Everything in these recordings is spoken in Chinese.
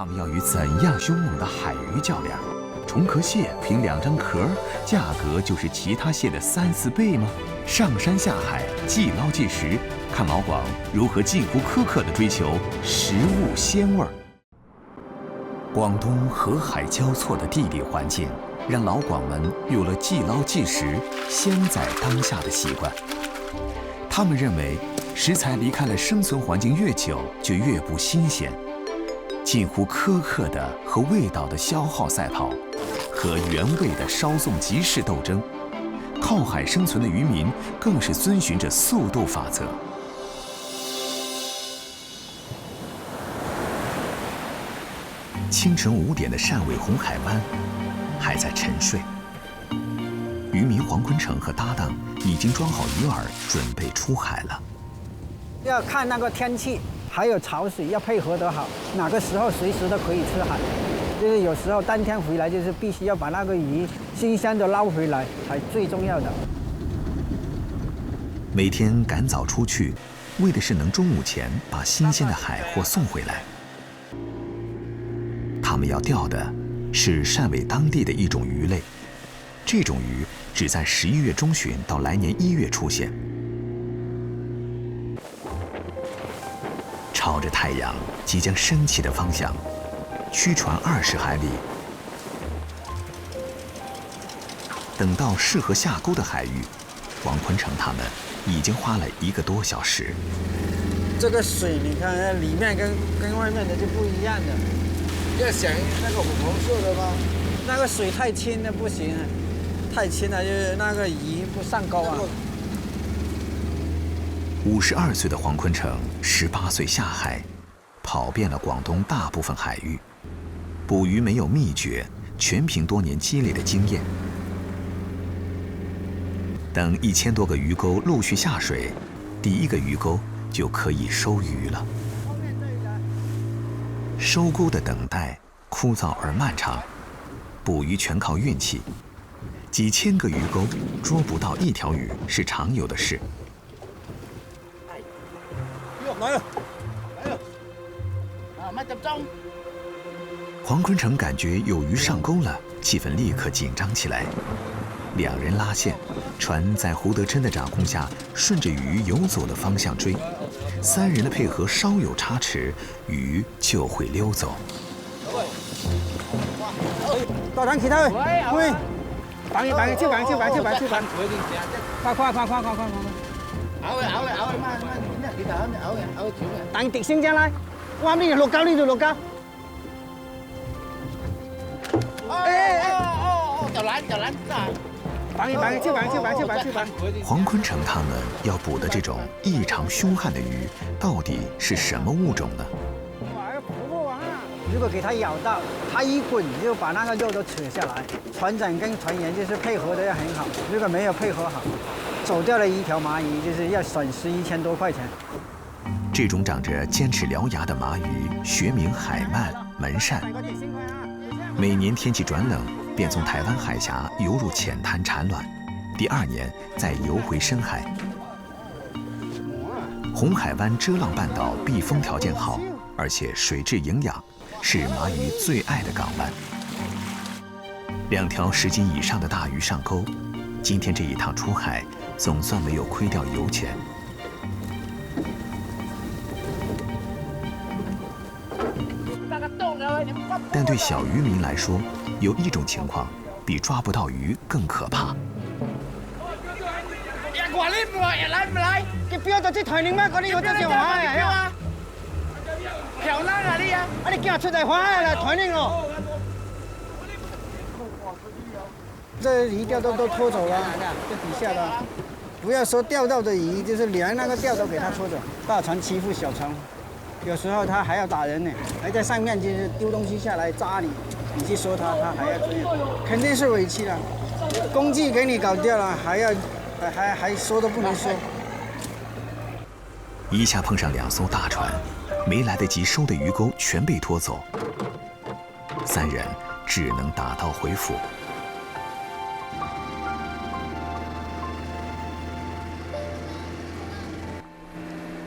他们要与怎样凶猛的海鱼较量？重壳蟹凭2张壳，价格就是其他蟹的3、4倍吗？上山下海，即捞即食，看老广如何近乎苛刻地追求食物鲜味儿。广东河海交错的地理环境，让老广们有了即捞即食、鲜在当下的习惯。他们认为，食材离开了生存环境越久，就越不新鲜。近乎苛刻的和味道的消耗赛跑，和原味的稍纵即逝斗争。靠海生存的渔民更是遵循着速度法则。清晨5点的汕尾红海湾还在沉睡，渔民黄坤成和搭档已经装好鱼饵，准备出海了。要看那个天气，还有潮水要配合得好，哪个时候随时都可以吃海。就是有时候当天回来，就是必须要把那个鱼新鲜的捞回来，才最重要的。每天赶早出去，为的是能中午前把新鲜的海货送回来。他们要钓的是汕尾当地的一种鱼类，这种鱼只在11月中旬到来年1月出现。朝着太阳即将升起的方向，驱船20海里，等到适合下钩的海域，王坤成他们已经花了1个多小时。这个水你看，里面跟外面的就不一样的。要想那个红色的吗？那个水太清了不行，太清了就是那个鱼不上钩啊。52岁的黄坤成18岁下海，跑遍了广东大部分海域。捕鱼没有秘诀，全凭多年积累的经验。等1000多个鱼钩陆续下水，第1个鱼钩就可以收鱼了。收钩的等待枯燥而漫长，捕鱼全靠运气。几千个鱼钩捉不到1条鱼是常有的事。来了，来了，慢集中。黄坤成感觉有鱼上钩了，气氛立刻紧张起来。2人拉线，船在胡德琛的掌控下，顺着鱼游走的方向追。3人的配合稍有差池，鱼就会溜走。大船起头，喂，绑一绑，就绑，快！慢，等跌升上來，哇！呢度落膠。就攔，绑一绑，就綁。黄坤成他们要捕的这种异常凶悍的鱼，到底是什么物种呢？如果给它咬到，它一滚就把那个肉都扯下来。船长跟船员就是配合的要很好，如果没有配合好，走掉了1条麻鱼，就是要损失1000多块钱。这种长着尖齿獠牙的麻鱼，学名海鳗、门扇。每年天气转冷，便从台湾海峡游入浅滩产卵，第2年再游回深海。红海湾遮浪半岛避风条件好，而且水质营养，是麻鱼最爱的港湾。2条10斤以上的大鱼上钩，今天这一趟出海，总算没有亏掉油钱。但对小渔民来说，有一種情況比抓不到魚更可怕。你不要在這台你媽嗰啲我真係玩啊！漂亮啊你啊！你叫我出嚟玩啦，台你哦。这鱼钓都拖走了，这底下的，不要说钓到的鱼，就是连那个钓都给它拖走。大船欺负小船，有时候他还要打人呢，还在上面就是丢东西下来扎你，你去说他，他还要追，肯定是委屈了。工具给你搞掉了，还说都不能说。一下碰上2艘大船，没来得及收的鱼钩全被拖走，3人只能打道回府。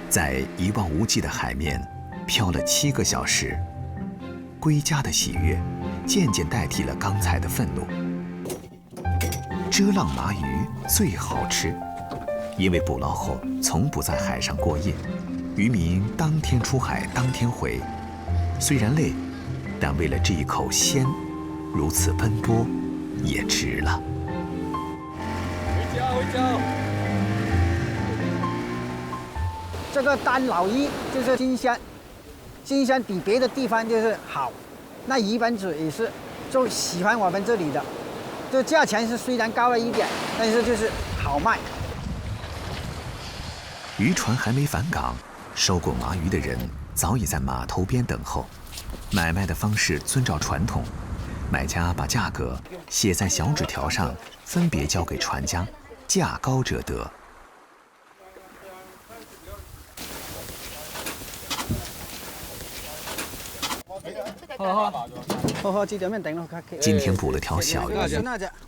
在一望无际的海面漂了7个小时，归家的喜悦，渐渐代替了刚才的愤怒。遮浪麻鱼最好吃，因为捕捞后从不在海上过夜，渔民当天出海当天回。虽然累，但为了这一口鲜，如此奔波也值了。回家。这个单老鱼就是新鲜，新鲜比别的地方就是好。那鱼本子也是就喜欢我们这里的，这价钱是虽然高了一点，但是就是好卖。渔船还没返港，收购麻鱼的人早已在码头边等候。买卖的方式遵照传统，买家把价格写在小纸条上，分别交给船家，价高者得。今天捕了条小鱼，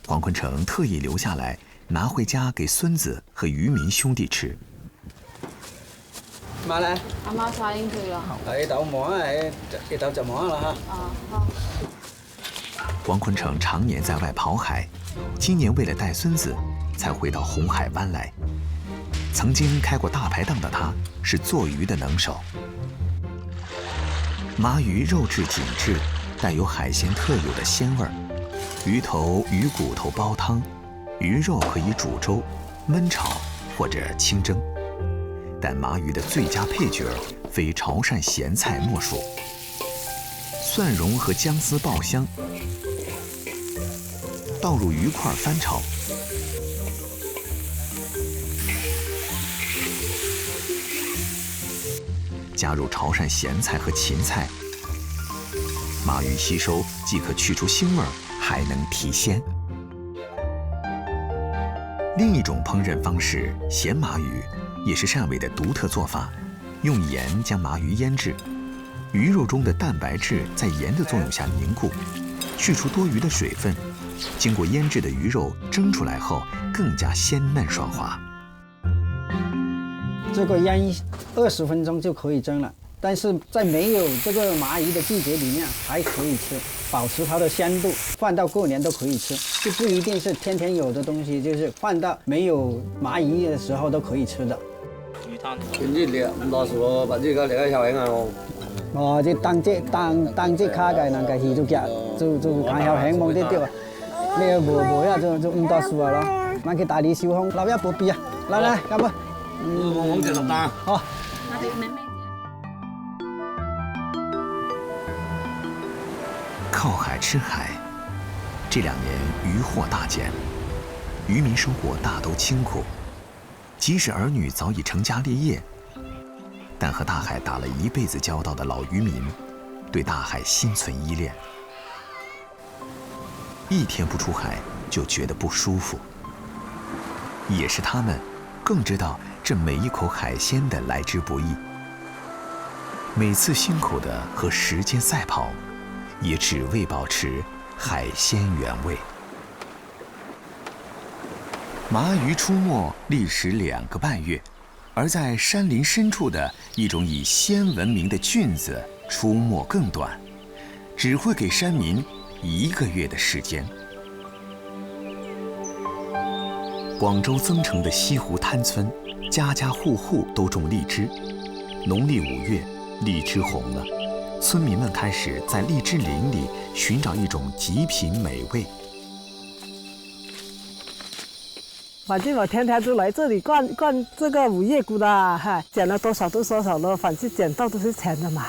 黄坤成特意留下来，拿回家给孙子和渔民兄弟吃。買咧，阿媽晒應佢啦。係豆磨啊，係豆就磨啦哈。啊，好。黄坤成常年在外跑海，今年为了带孙子，才回到红海湾来。曾经开过大排档的他，是做鱼的能手。麻鱼肉质紧致，带有海鲜特有的鲜味儿。鱼头、鱼骨头煲汤，鱼肉可以煮粥、焖炒或者清蒸。但麻鱼的最佳配角非潮汕咸菜莫属。蒜蓉和姜丝爆香，倒入鱼块翻炒，加入潮汕咸菜和芹菜，麻鱼吸收既可去除腥味，还能提鲜。另一种烹饪方式咸麻鱼，也是汕尾的独特做法，用盐将麻鱼腌制，鱼肉中的蛋白质在盐的作用下凝固，去除多余的水分。经过腌制的鱼肉蒸出来后，更加鲜嫩爽滑。这个腌20分钟就可以蒸了，但是在没有这个麻鱼的季节里面还可以吃，保持它的鲜度，放到过年都可以吃，就不一定是天天有的东西，就是放到没有麻鱼的时候都可以吃的。魚攤。點知你咁多數咯，或者而家你喺後影啊我。哦，即當即卡嘅能夠魚都夾，就看後影冇啲啲啊，你又無啊就咁多數啊咯，買佢大啲小空，撈一部邊啊，嚟咁啊，我就落單。好。靠海吃海，这2年渔获大减，渔民生活大都清苦。即使儿女早已成家立业，但和大海打了一辈子交道的老渔民，对大海心存依恋。一天不出海就觉得不舒服。也是他们，更知道这每一口海鲜的来之不易。每次辛苦的和时间赛跑，也只为保持海鲜原味。麻鱼出没历时2个半月，而在山林深处的一种以鲜闻名的菌子出没更短，只会给山民1个月的时间。广州增城的西湖滩村，家家户户都种荔枝。农历5月，荔枝红了，村民们开始在荔枝林里寻找一种极品美味。反正我天天都来这里灌这个5月菇的，哈，捡了多少都多少了，反正捡到都是钱的嘛。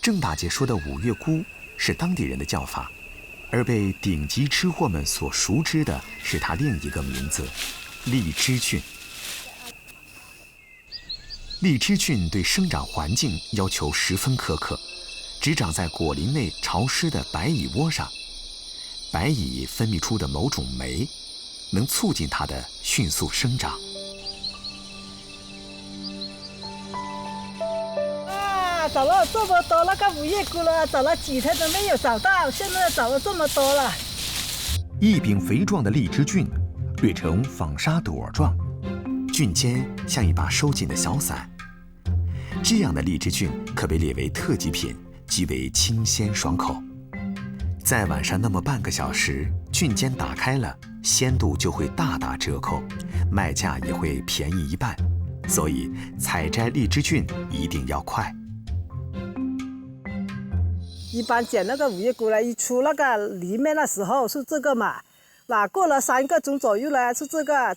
郑大姐说的5月菇是当地人的叫法，而被顶级吃货们所熟知的是它另一个名字——荔枝菌。荔枝菌对生长环境要求十分苛刻，只长在果林内潮湿的白蚁窝上。白蚁分泌出的某种酶，能促进它的迅速生长。啊，找了这么多那个5月菇了，找了几天都没有找到，现在找了这么多了。一柄肥壮的荔枝菌，略呈纺纱朵状，菌尖像一把收紧的小伞。这样的荔枝菌可被列为特级品，极为清鲜爽口。再晚上那么半个小时，菌尖打开了，鲜度就会大打折扣，卖价也会便宜一半。所以采摘荔枝菌一定要快。一般捡那个五叶菇呢，一出那个里面的时候是这个嘛，那过了3个钟左右呢是这个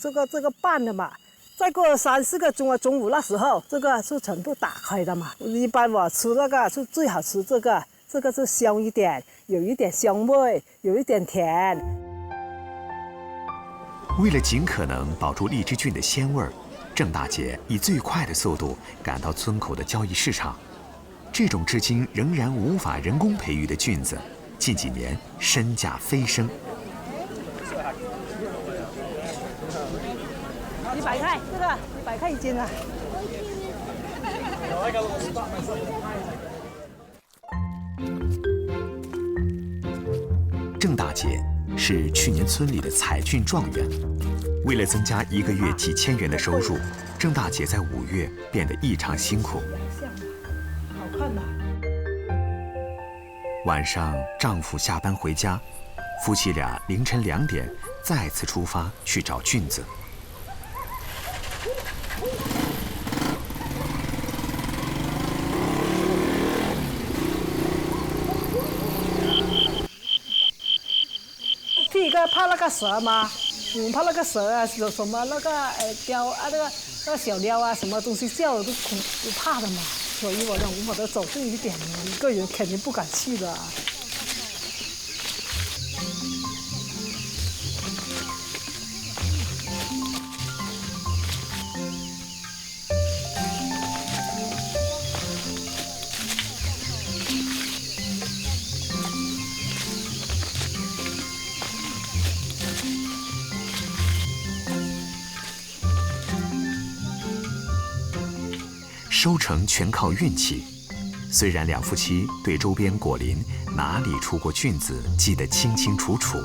半的嘛，再过3、4个钟啊，中午那时候这个是全部打开的嘛。一般我吃那个是最好吃这个是香一点，有一点香味，有一点甜。为了尽可能保住荔枝菌的鲜味儿，郑大姐以最快的速度赶到村口的交易市场。这种至今仍然无法人工培育的菌子，近几年身价飞升。100块，这个100块1斤啊。郑大姐是去年村里的采菌状元，为了增加1个月几千元的收入，郑大姐在5月变得异常辛苦。好看呐！晚上丈夫下班回家，夫妻俩凌晨2点再次出发去找菌子。第一个怕那个蛇吗？你们怕那个蛇啊，有什么那个雕啊，那个小雕啊，什么东西叫都怕的嘛。所以我都走近一点嘛，一个人肯定不敢去的。收成全靠运气。虽然两夫妻对周边果林哪里出过菌子记得清清楚楚，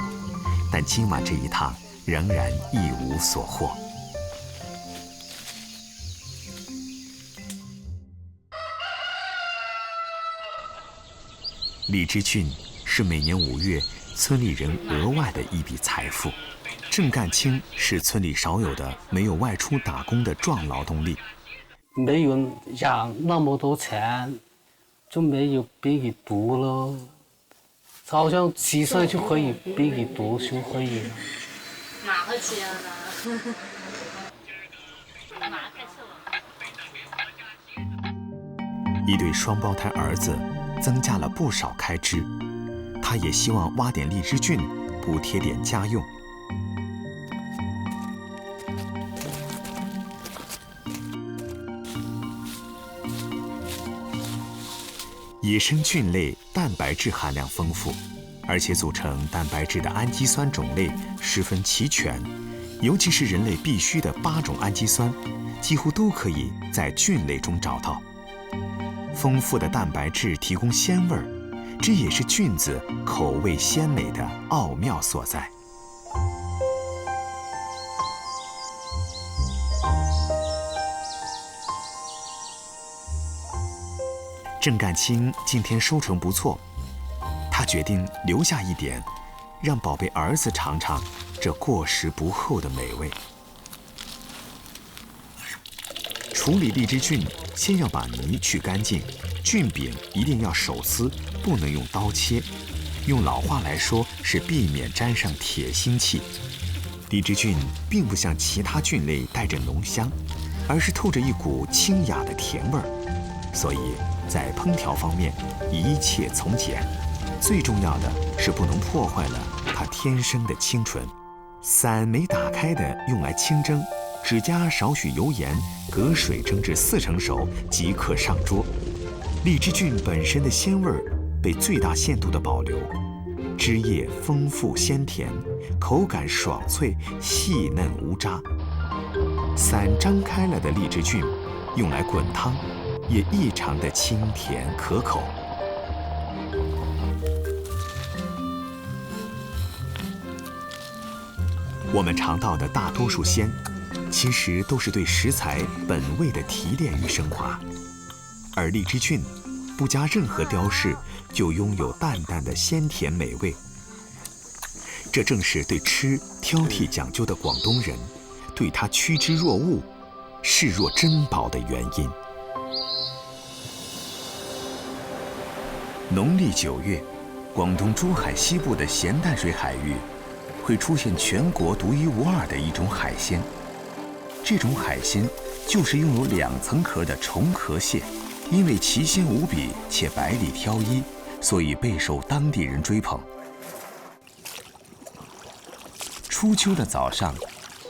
但今晚这一趟仍然一无所获。荔枝菌是每年5月村里人额外的一笔财富。郑干清是村里少有的没有外出打工的壮劳动力。没有养那么多钱，就没有别给读了。好像7岁就可以别给读书可以了。哪个钱呢？一对双胞胎儿子增加了不少开支，他也希望挖点荔枝菌，补贴点家用。野生菌类蛋白质含量丰富，而且组成蛋白质的氨基酸种类十分齐全，尤其是人类必需的8种氨基酸，几乎都可以在菌类中找到。丰富的蛋白质提供鲜味儿，这也是菌子口味鲜美的奥妙所在。郑干清今天收成不错，他决定留下一点，让宝贝儿子尝尝这过时不候的美味。处理荔枝菌，先要把泥去干净，菌柄一定要手撕，不能用刀切。用老话来说，是避免沾上铁腥气。荔枝菌并不像其他菌类带着浓香，而是透着一股清雅的甜味儿，所以在烹调方面一切从简，最重要的是不能破坏了它天生的清纯。伞没打开的用来清蒸，只加少许油盐，隔水蒸至4成熟即可上桌。荔枝菌本身的鲜味儿被最大限度的保留，汁液丰富鲜甜，口感爽脆细嫩无渣。伞张开了的荔枝菌用来滚汤，也异常的清甜可口。我们尝到的大多数鲜，其实都是对食材本味的提炼与升华，而荔枝菌不加任何雕饰，就拥有淡淡的鲜甜美味。这正是对吃挑剔讲究的广东人，对它趋之若鹜、视若珍宝的原因。农历9月，广东珠海西部的咸淡水海域会出现全国独一无二的一种海鲜。这种海鲜就是拥有2层壳的重壳蟹，因为奇鲜无比且百里挑一，所以备受当地人追捧。初秋的早上，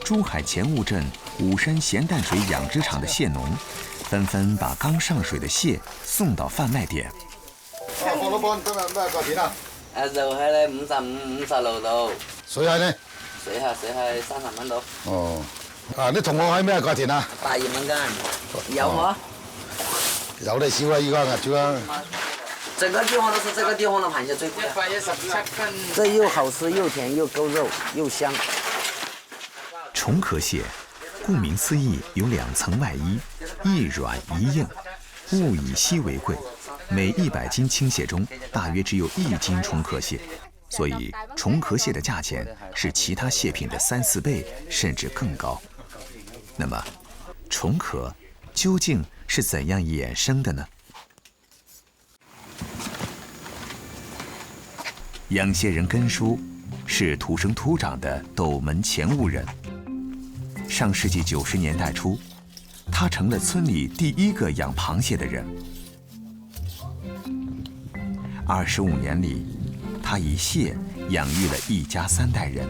珠海前雾镇武山咸淡水养殖场的蟹农纷纷把刚上水的蟹送到贩卖点。黃老闆今日咩價錢啊？肉蟹咧55度，水蟹呢？水蟹30蚊到。哦，你同我蟹咩價錢啊？82蚊斤，有冇？有得少啊，依家主要。整个地方都是这个地方的螃蟹最贵。这又好吃又甜又够肉又香。重壳蟹，顾名思义，有2层外衣，一软一硬，物以稀为贵。每100斤青蟹中，大约只有1斤重壳蟹，所以重壳蟹的价钱是其他蟹品的3、4倍，甚至更高。那么，重壳究竟是怎样衍生的呢？养蟹人根叔是土生土长的斗门前雾人。上世纪90年代初，他成了村里第1个养螃蟹的人。25年里，他以蟹养育了一家3代人。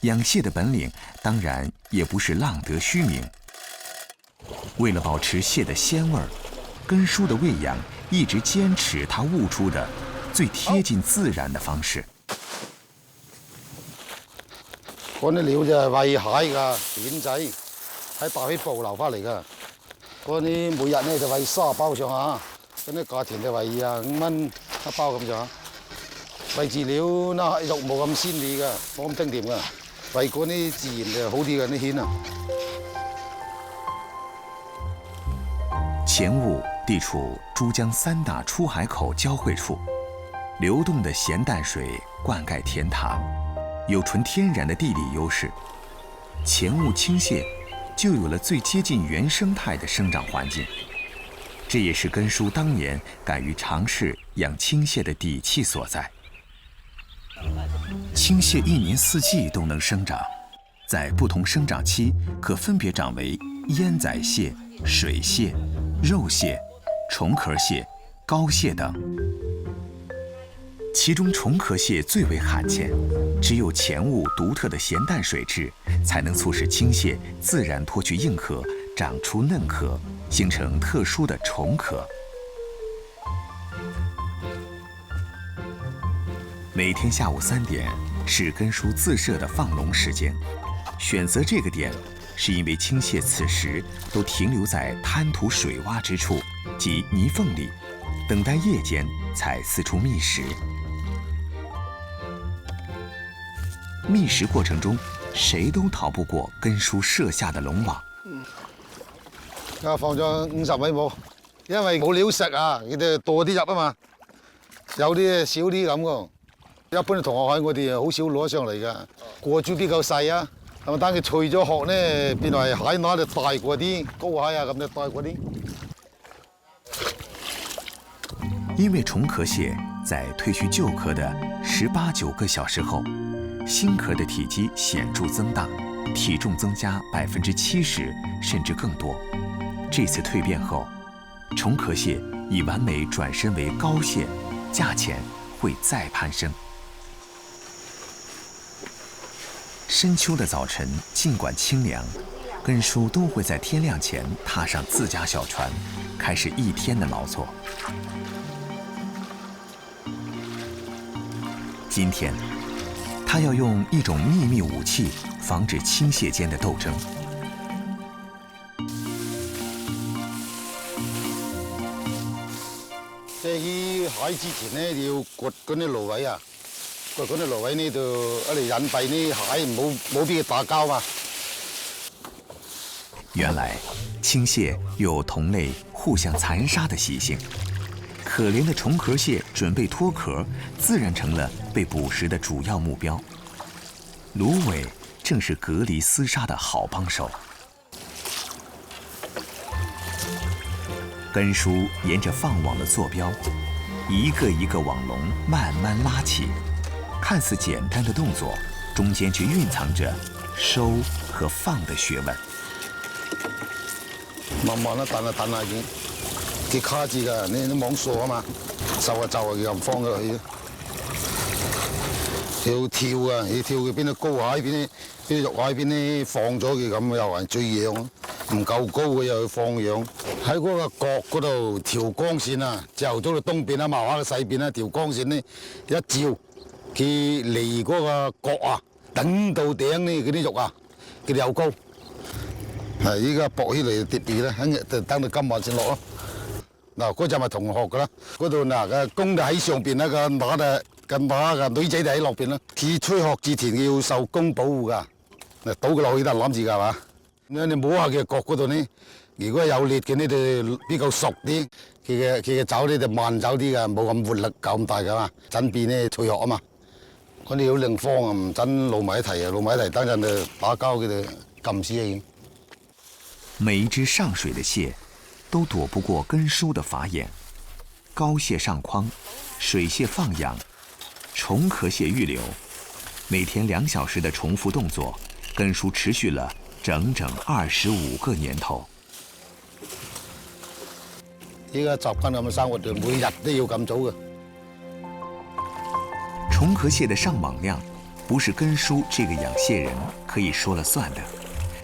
养蟹的本领当然也不是浪得虚名。为了保持蟹的鲜味儿，根叔的喂养一直坚持他悟出的最贴近自然的方式。嗰啲料就係餵蟹㗎，扁仔喺大飛捕撈翻嚟㗎。嗰啲每日咧就餵30包上下，嗰啲價錢就餵25蚊一包咁上下。餵飼料嗱肉冇咁鮮味㗎，冇咁清甜㗎。餵嗰啲自然就好啲嘅啲蜆啊。前雾地处珠江3大出海口交汇处，流动的咸淡水灌溉田塘，有纯天然的地理优势。前雾青蟹就有了最接近原生态的生长环境，这也是根叔当年敢于尝试养青蟹的底气所在。青蟹1年4季都能生长，在不同生长期可分别长为烟仔蟹、水蟹、肉蟹、重壳蟹、膏蟹等。其中重壳蟹最为罕见，只有前雾独特的咸淡水质，才能促使青蟹自然脱去硬壳，长出嫩壳，形成特殊的重壳。每天下午3点是根叔自设的放笼时间，选择这个点，是因为青蟹此时都停留在滩涂水洼之处，即泥缝里，等待夜间才四处觅食。觅食过程中，谁都逃不过根叔設下的籠網。放咗50米冇，因為冇料食啊，佢哋多啲入啊嘛，有啲少啲咁噶。一般同學蟹我哋好少攞上嚟㗎，個珠比較細啊，係咪？等佢除咗殼咧，變為蟹乸就大過啲，高蟹啊咁就大過啲。因为重壳蟹在褪去旧壳的18、9个小时后，新壳的体积显著增大，体重增加70%甚至更多。这次蜕变后，重壳蟹已完美转身为膏蟹，价钱会再攀升。深秋的早晨，尽管清凉，根叔都会在天亮前踏上自家小船，开始一天的劳作。今天，他要用一种秘密武器防止青蟹间的斗争。即係起蟹之前咧，要掘嗰啲蘆葦啊，掘嗰啲蘆葦呢度一嚟隱蔽啲蟹，冇俾佢打交嘛。原来，青蟹有同类互相残杀的习性。可怜的虫壳蟹准备脱壳，自然成了被捕食的主要目标。芦苇正是隔离厮杀的好帮手。根叔沿着放网的坐标，一个一个网笼慢慢拉起，看似简单的动作，中间却蕴藏着收和放的学问。慢慢地彈下彈下已經，佢卡住㗎，你網鎖啊嘛，就啊又唔放咗佢。要跳啊，要跳佢邊度高下，邊啲肉下邊啲放咗佢咁又係最養，唔夠高嘅又要放養。喺嗰個角嗰度調光線啊，朝頭早到東邊啊，麻花到西邊啊，調光線呢一照，佢離嗰個角啊，等到頂呢嗰啲肉啊，佢哋又高。係依家駁起嚟疊住咧，等到今晚先落咯。嗱，嗰隻咪同學噶啦，嗰度嗱個公就喺上邊啦，個馬嘅女仔就喺落邊啦。佢吹殼之前要受公保護㗎，嗱倒佢落去得攬住㗎係嘛？咁樣你摸下佢角嗰度呢，如果有裂嘅呢就比較熟啲，佢嘅爪呢就慢走啲㗎，冇咁活力咁大㗎嘛，陣變呢脆殼啊嘛。嗰啲好另方啊，唔陣露埋一齊啊，露埋一齊等陣就打交佢就撳死已經。每一只上水的蟹，都躲不过根叔的法眼。膏蟹上筐，水蟹放养，虫壳蟹预留，每天2小时的重复动作，根叔持续了整整25个年头。依家習慣咁嘅生活，就每日都要咁做嘅。虫壳蟹的上网量，不是根叔这个养蟹人可以说了算的。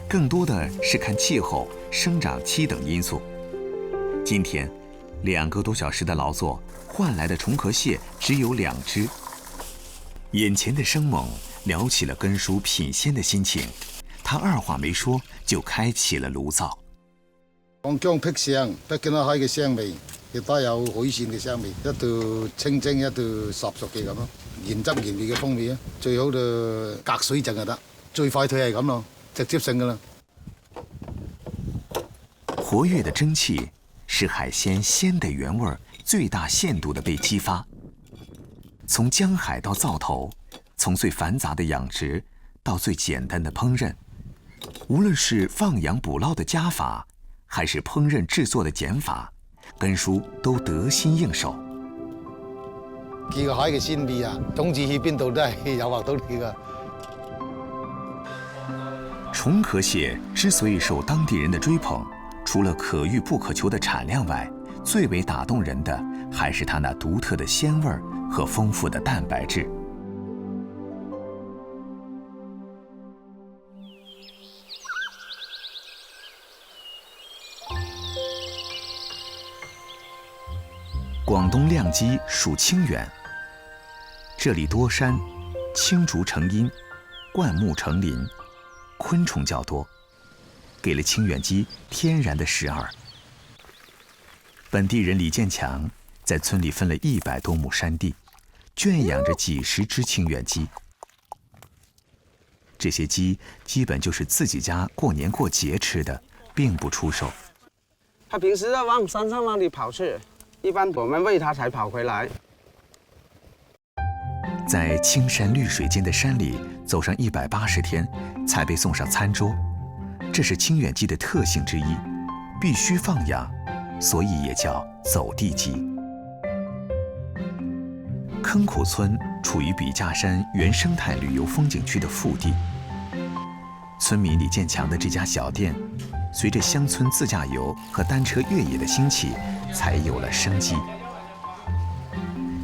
更多的是看气候、生长期等因素。今天2个多小时的劳作换来的虫壳蟹只有2只。眼前的生猛撩起了根叔品鲜的心情，他二話沒說就開啟了爐灶。講薑辟腥，得見到海嘅腥味，亦都有海鮮嘅腥味，一道清蒸，一道烚熟嘅咁咯，原汁原味嘅風味啊！最好就隔水陣就得，最快退係咁咯。直接性噶啦。活跃的蒸汽使海鲜鲜的原味最大限度地被激发。从江海到灶头，从最繁杂的养殖到最简单的烹饪，无论是放养捕捞的加法，还是烹饪制作的减法，根叔都得心应手。見個海嘅鮮味啊，總之去邊度都係誘惑到你噶。虫壳蟹之所以受当地人的追捧，除了可遇不可求的产量外，最为打动人的还是它那独特的鲜味和丰富的蛋白质。广东亮基属清远，这里多山，青竹成荫，灌木成林，昆虫较多，给了清远鸡天然的食饵。本地人李建强在村里分了100多亩山地，圈养着几十只清远鸡。这些鸡基本就是自己家过年过节吃的，并不出售。它平时要往山上那里跑去，一般我们喂它才跑回来。在青山绿水间的山里走上180天，才被送上餐桌，这是清远鸡的特性之一，必须放养，所以也叫走地鸡。坑口村处于笔架山原生态旅游风景区的腹地，村民李建强的这家小店，随着乡村自驾游和单车越野的兴起，才有了生机。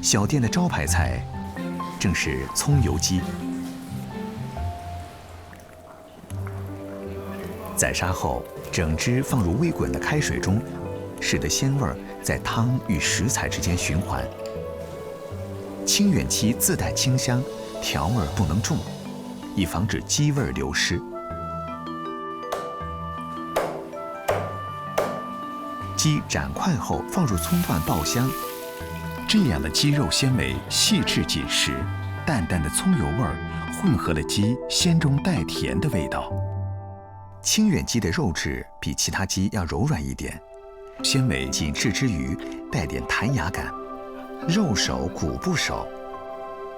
小店的招牌菜正是葱油鸡。宰杀后，整只放入微滚的开水中，使得鲜味在汤与食材之间循环。清远鸡自带清香，调味不能重，以防止鸡味流失。鸡斩块后放入葱段爆香，这样的鸡肉鲜美细致紧实，淡淡的葱油味儿混合了鸡鲜中带甜的味道。清远鸡的肉质比其他鸡要柔软一点，纤维紧致之余带点弹牙感，肉熟骨不熟，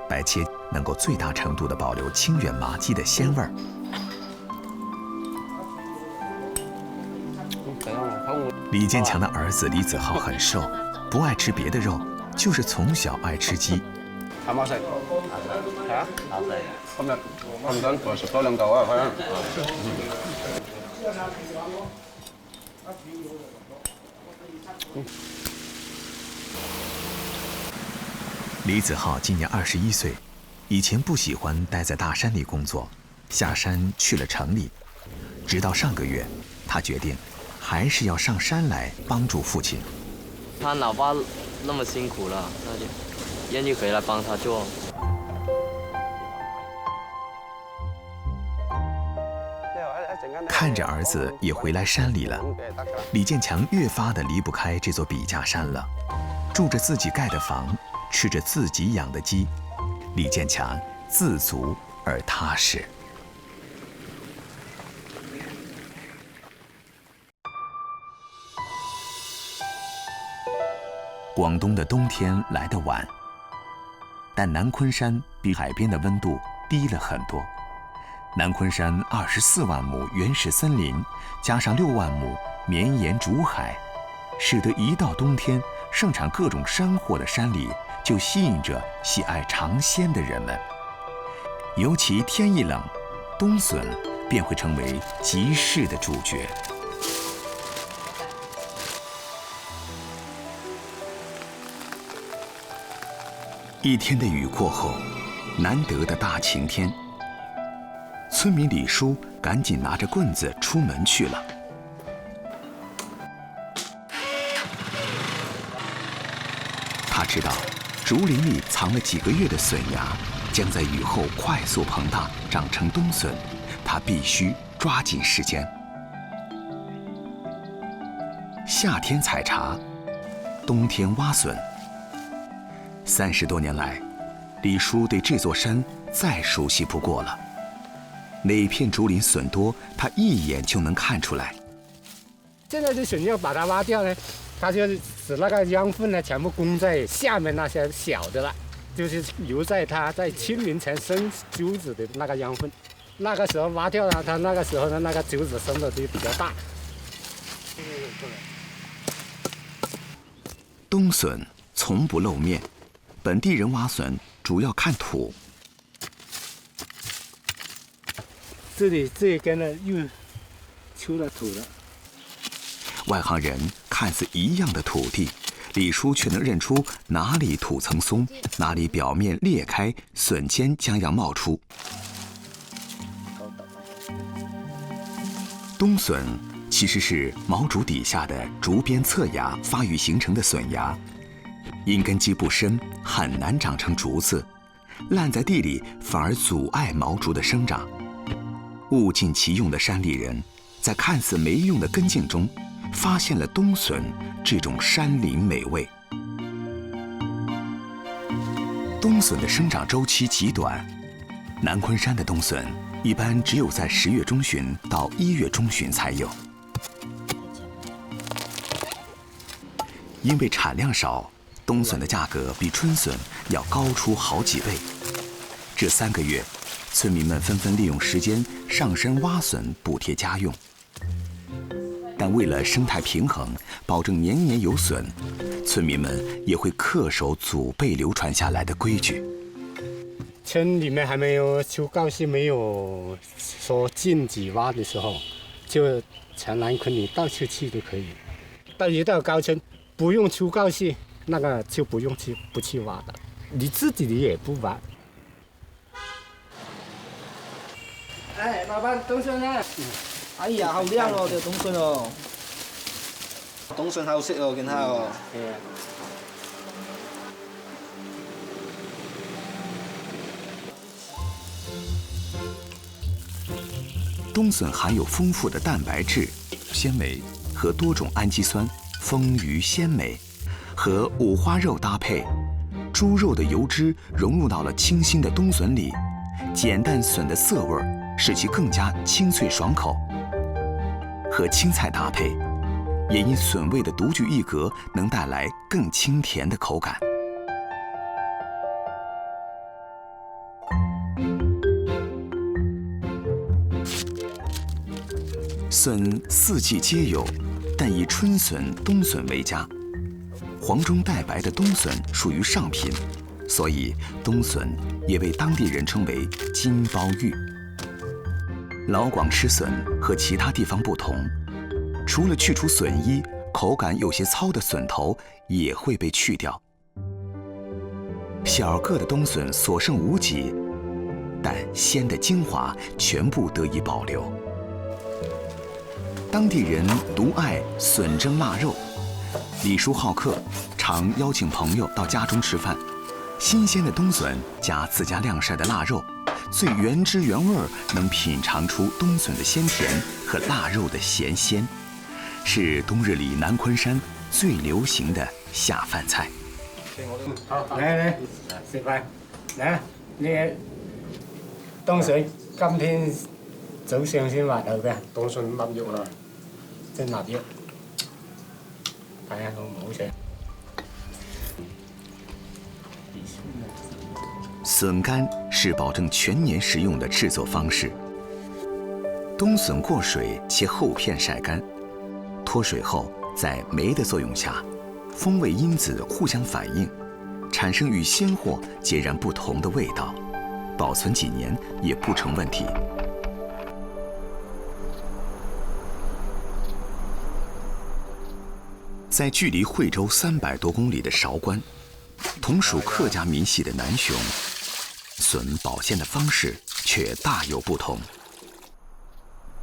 白切能够最大程度地保留清远麻鸡的鲜味儿。李建强的儿子李子浩很瘦，不爱吃别的肉，就是从小愛吃雞。啱啱食嚇？啱食。今日咁等我食多2嚿啊，佢。李子浩今年21岁，以前不喜欢待在大山里工作，下山去了城里。直到上个月，他决定还是要上山来帮助父亲。他老爸那么辛苦了，那就愿意回来帮他做。看着儿子也回来山里了，李建强越发的离不开这座笔架山了。住着自己盖的房，吃着自己养的鸡，李建强自足而踏实。广东的冬天来得晚，但南昆山比海边的温度低了很多。南昆山24万亩原始森林，加上6万亩绵延竹海，使得一到冬天，盛产各种山货的山里就吸引着喜爱尝鲜的人们。尤其天一冷，冬笋便会成为集市的主角。一天的雨过后，难得的大晴天，村民李叔赶紧拿着棍子出门去了。他知道竹林里藏了几个月的笋芽，将在雨后快速膨大，长成冬笋，他必须抓紧时间。夏天采茶，冬天挖笋。30多年来，李叔对这座山再熟悉不过了。哪片竹林笋多，他一眼就能看出来。现在的笋要把它挖掉呢，它就使那个养分呢全部供在下面那些小的了，就是留在它在清明前生竹子的那个养分。那个时候挖掉了，它那个时候的那个竹子生的就比较大。冬笋从不露面。本地人挖笋主要看土，这一根呢又出了土了。外行人看似一样的土地，李叔却能认出哪里土层松，哪里表面裂开，笋尖将要冒出。冬笋其实是毛竹底下的竹边侧芽发育形成的笋芽。因根基不深，很难长成竹子，烂在地里反而阻碍毛竹的生长。物尽其用的山里人，在看似没用的根茎中，发现了冬笋这种山林美味。冬笋的生长周期极短，南昆山的冬笋一般只有在10月中旬到1月中旬才有。因为产量少，冬笋的价格比春笋要高出好几倍。这3个月，村民们纷纷利用时间上山挖笋补贴家用。但为了生态平衡，保证年年有笋，村民们也会恪守祖辈流传下来的规矩。村里面还没有出告示，没有说禁止挖的时候，就全南昆里到处去都可以。但一到高村，不用出告示。那个就不用不去挖的，你自己也不挖。哎，老板，冬笋呢？哎呀，好靓哦，这冬笋哦。冬笋好食哦，見下哦。冬笋含有丰富的蛋白质、纤维和多种氨基酸，丰腴鲜美。和五花肉搭配，猪肉的油脂融入到了清新的冬笋里，碱淡笋的涩味使其更加清脆爽口。和青菜搭配，也因笋味的独具一格，能带来更清甜的口感。笋四季皆有，但以春笋、冬笋为佳。黄中带白的冬笋属于上品，所以冬笋也被当地人称为金包玉。老广吃笋和其他地方不同，除了去除笋衣，口感有些糙的笋头也会被去掉。小个的冬笋所剩无几，但鲜的精华全部得以保留。当地人独爱笋蒸腊肉，李叔好客，常邀请朋友到家中吃饭。新鲜的冬笋加自家晾晒的腊肉，最原汁原味，能品尝出冬笋的鲜甜和腊肉的咸鲜，是冬日里南昆山最流行的下饭菜。好，来食飯，嚟呢冬笋今天早上先挖到嘅，冬笋焖肉啦，蒸臘肉，睇下好唔好食。笋干是保证全年食用的制作方式。冬笋过水切厚片晒干，脱水后在酶的作用下，风味因子互相反应，产生与鲜货截然不同的味道，保存几年也不成问题。在距离惠州300多公里的韶关，同属客家民系的南雄，笋保鲜的方式却大有不同。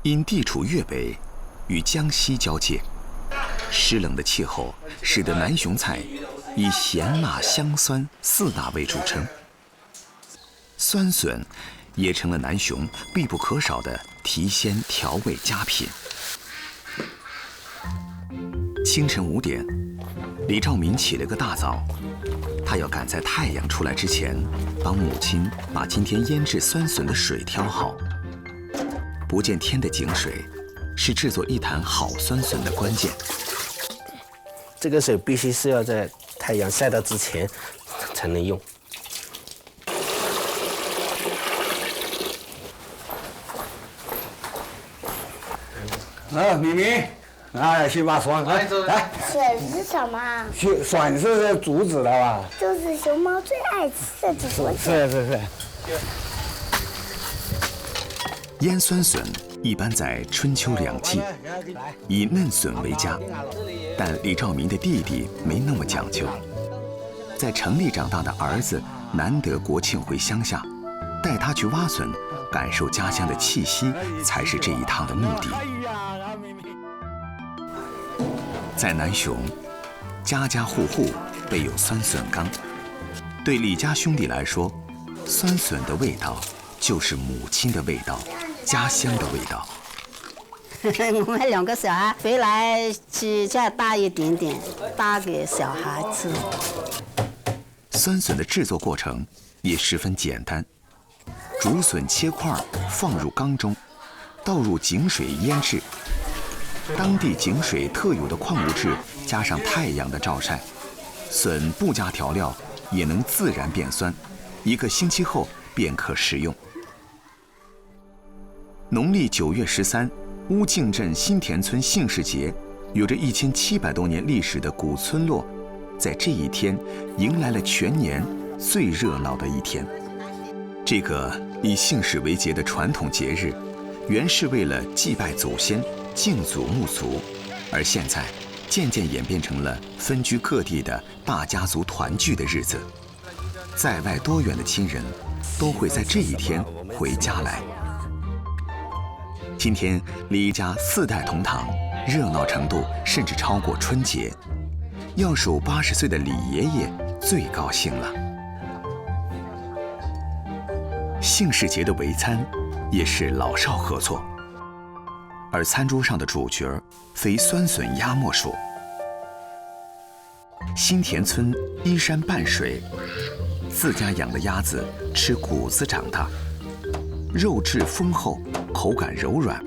因地处粤北，与江西交界，湿冷的气候使得南雄菜以咸辣香酸4大味著称。酸笋也成了南雄必不可少的提鲜调味佳品。清晨5点，李兆民起了个大早，他要赶在太阳出来之前，帮母亲把今天腌制酸笋的水挑好。不见天的井水，是制作一坛好酸笋的关键。这个水必须是要在太阳晒到之前才能用。咪咪，去挖笋，来。笋是什么？笋是竹子的吧？就是熊猫最爱吃的竹子。是。腌酸笋一般在春秋2季，以嫩笋为佳。但李兆民的弟弟没那么讲究，在城里长大的儿子难得国庆回乡下，带他去挖笋，感受家乡的气息，才是这一趟的目的。在南雄，家家户户备有酸笋缸。对李家兄弟来说，酸笋的味道就是母亲的味道，家乡的味道。我们2个小孩回来去再搭一点点，搭给小孩吃。酸笋的制作过程也十分简单，竹笋切块放入缸中，倒入井水腌制。当地井水特有的矿物质加上太阳的照晒，笋不加调料也能自然变酸，1个星期后便可食用。农历9月13，乌镜镇新田村姓氏节，有着1700多年历史的古村落，在这一天迎来了全年最热闹的一天。这个以姓氏为节的传统节日，原是为了祭拜祖先、敬祖沐族，而现在渐渐演变成了分居各地的大家族团聚的日子。在外多远的亲人都会在这一天回家来。今天李家4代同堂，热闹程度甚至超过春节。要数80岁的李爷爷最高兴了。姓氏节的围餐也是老少合作，而餐桌上的主角非酸笋鸭莫属。新田村依山傍水，自家养的鸭子吃谷子长大，肉质丰厚，口感柔软，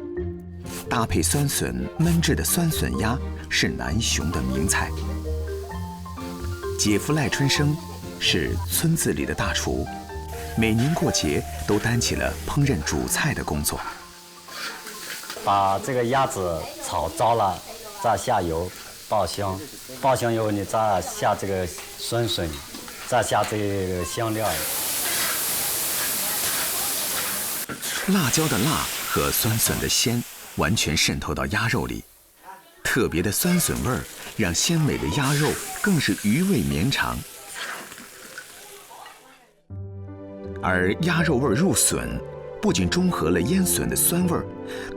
搭配酸笋焖制的酸笋鸭是南雄的名菜。姐夫赖春生是村子里的大厨，每年过节都担起了烹饪主菜的工作。把这个鸭子炒糟了，再下油爆香，爆香以后你再下这个酸笋，再下这个香料。辣椒的辣和酸笋的鲜完全渗透到鸭肉里，特别的酸笋味儿让鲜美的鸭肉更是余味绵长。而鸭肉味入笋，不仅中和了腌笋的酸味儿，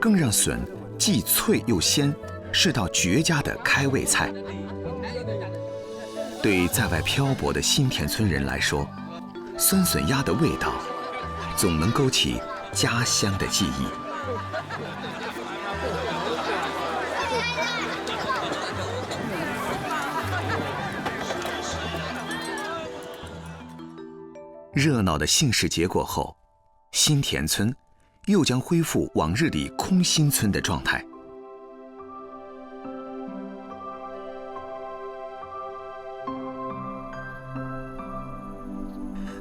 更让笋既脆又鲜，是道绝佳的开胃菜。对在外漂泊的新田村人来说，酸笋鸭的味道总能勾起家乡的记忆。热闹的姓氏节过后，新田村又将恢复往日里空心村的状态。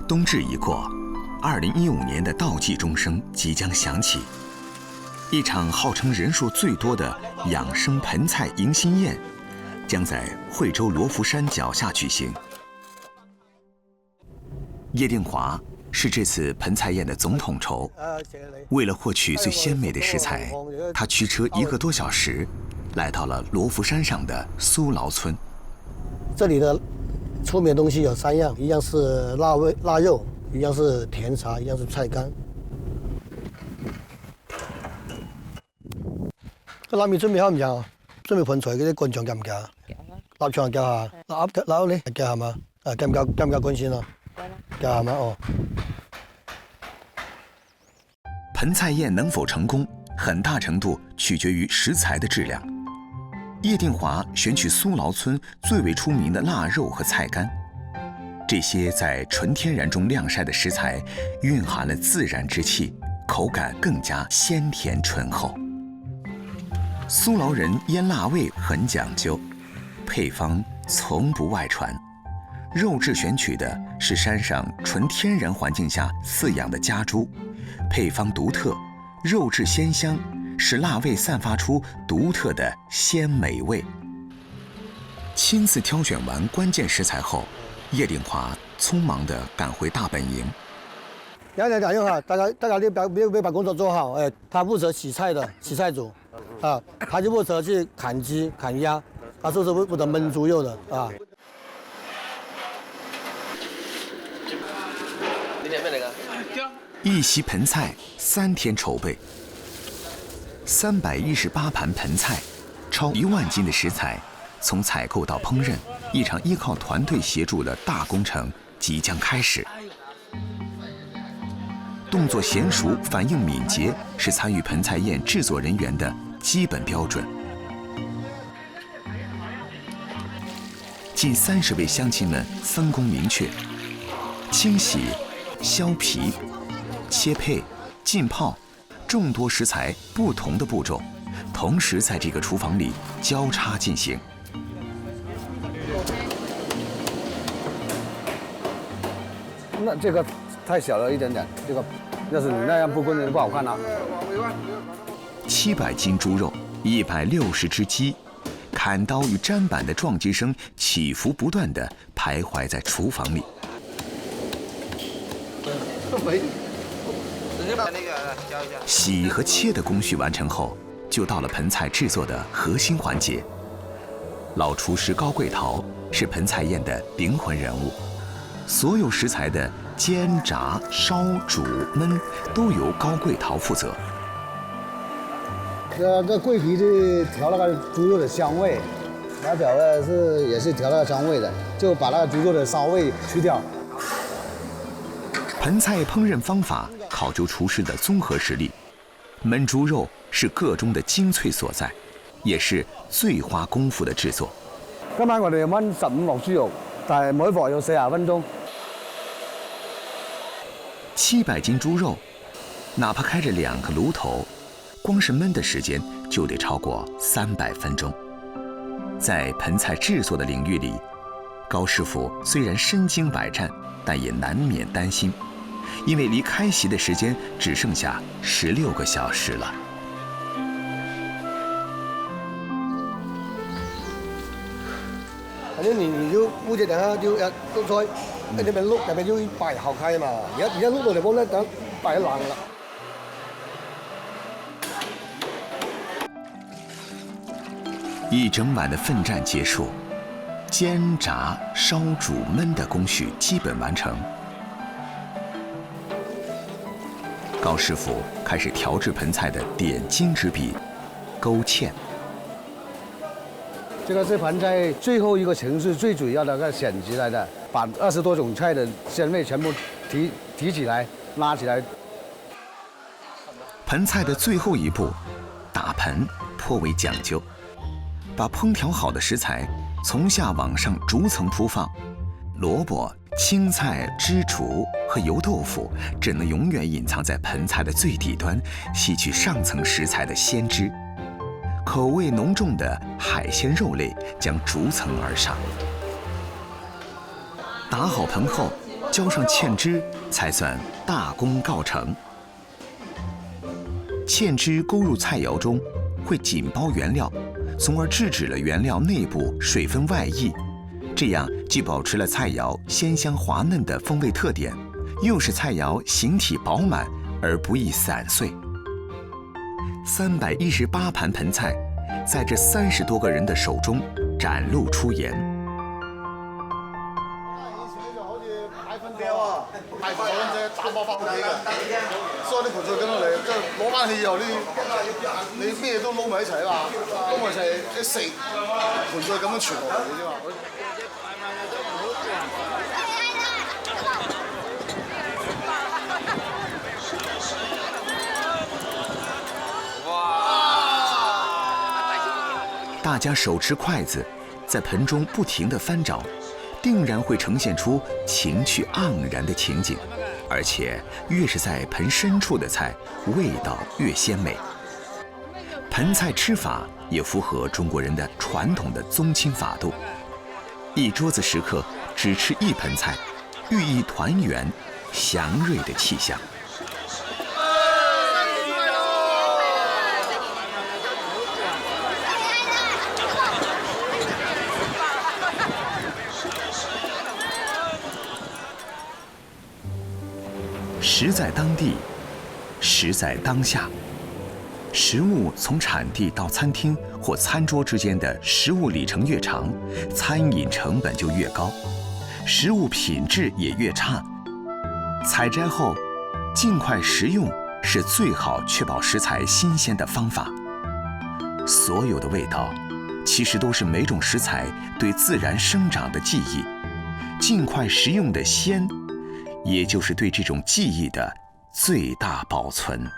冬至已过，2015年的倒计钟声即将响起，一场号称人数最多的养生盆菜迎新宴将在惠州罗浮山脚下举行。叶定华是这次盆菜宴的总统筹，为了获取最鲜美的食材，他驱车1个多小时，来到了罗浮山上的苏劳村。这里的出名的东西有3样，一样是腊肉，一样是甜茶，一样是菜干。個臘味準備好唔有？準備盆菜嗰啲乾醬夾唔夾？臘腸夾下，臘鴨呢夾係嘛？夾唔夾乾先啊？夾係嘛？哦。盆菜宴能否成功，很大程度取决于食材的质量。叶定华选取苏劳村最为出名的腊肉和菜干，这些在纯天然中晾晒的食材，蕴含了自然之气，口感更加鲜甜醇厚。苏劳人腌腊味很讲究，配方从不外传。肉质选取的是山上纯天然环境下饲养的家猪，配方独特，肉质鲜香，使腊味散发出独特的鲜美味。亲自挑选完关键食材后，叶定华匆忙地赶回大本营。两点打电话，大家别把工作做好。他负责洗菜的洗菜组，他就负责去砍鸡、砍鸭，他就是负责焖猪肉的啊。一席盆菜3天筹备，318盘盆菜，超1万斤的食材，从采购到烹饪，一场依靠团队协助的大工程即将开始。动作娴熟、反应敏捷是参与盆菜宴制作人员的基本标准。近30位乡亲们分工明确，清洗、削皮、切配、浸泡，众多食材不同的步骤，同时在这个厨房里交叉进行。那这个太小了一点点，这个要是你那样不工整就不好看了。700斤猪肉，160只鸡，砍刀与砧板的撞击声起伏不断地徘徊在厨房里。洗和切的工序完成后，就到了盆菜制作的核心环节。老厨师高贵桃是盆菜宴的灵魂人物，所有食材的煎、炸、烧、煮、焖都由高贵桃负责。这桂皮是调那个猪肉的香味，辣椒呢也是调那个香味的，就把那个猪肉的骚味去掉。盆菜烹饪方法考究厨师的综合实力，焖猪肉是个中的精粹所在，也是最花功夫的制作。今晚我哋焖15鑊豬肉，但係每鑊要40分鐘。700斤猪肉，哪怕开着2个炉头，光是焖的时间就得超过300分钟。在盆菜制作的领域里，高师傅虽然身经百战，但也难免担心，因为离开席的时间只剩下16个小时了。反正你就估計等下要碌菜，你咪碌入面要擺後開嘛。而家碌到地方咧，等擺一冷啦。一整晚的奋战结束，煎、炸、烧、煮、焖的工序基本完成。高师傅开始调制盆菜的点睛之笔——勾芡。这个是盆菜最后一个程序，最主要的个选择来的，把20多种菜的鲜味全部提起来，拉起来。盆菜的最后一步，打盆颇为讲究，把烹调好的食材从下往上逐层铺放。萝卜、青菜、枝竹和油豆腐只能永远隐藏在盆菜的最底端，吸取上层食材的鲜汁。口味浓重的海鲜肉类将逐层而上。打好盆后，浇上芡汁，才算大功告成。芡汁勾入菜肴中，会紧包原料，从而制止了原料内部水分外溢，这样既保持了菜肴鲜香滑嫩的风味特点，又使菜肴形体饱满而不易散碎。318盘盆菜，在这30多个人的手中展露出颜。派分表啊，派貨嗰陣打包翻屋企嘅，所以啲盆菜咁樣嚟，即係攞翻去以後，你咩都撈埋一齊啊嘛，撈埋一齊一食，盆菜咁樣傳落嚟嘅啫嘛。大家手持筷子，在盆中不停地翻找，定然会呈现出情趣盎然的情景。而且越是在盆深处的菜，味道越鲜美。盆菜吃法也符合中国人的传统的宗亲法度，一桌子食客只吃一盆菜，寓意团圆、祥瑞的气象。食在当地，食在当下。食物从产地到餐厅或餐桌之间的食物里程越长，餐饮成本就越高，食物品质也越差。采摘后，尽快食用是最好确保食材新鲜的方法。所有的味道，其实都是每种食材对自然生长的记忆。尽快食用的鲜，也就是对这种记忆的最大保存。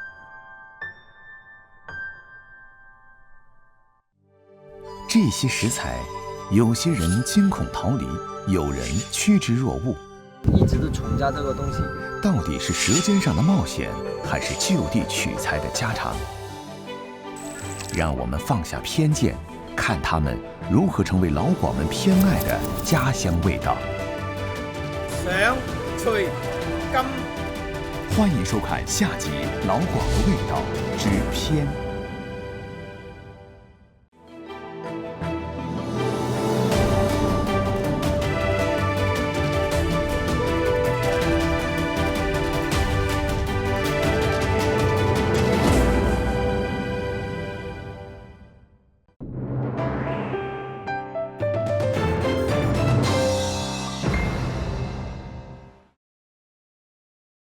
这些食材，有些人惊恐逃离，有人趋之若鹜。一直都存在这个东西。到底是舌尖上的冒险，还是就地取材的家常？让我们放下偏见，看他们如何成为老广们偏爱的家乡味道。想脆甘。欢迎收看下集《老广的味道之偏》。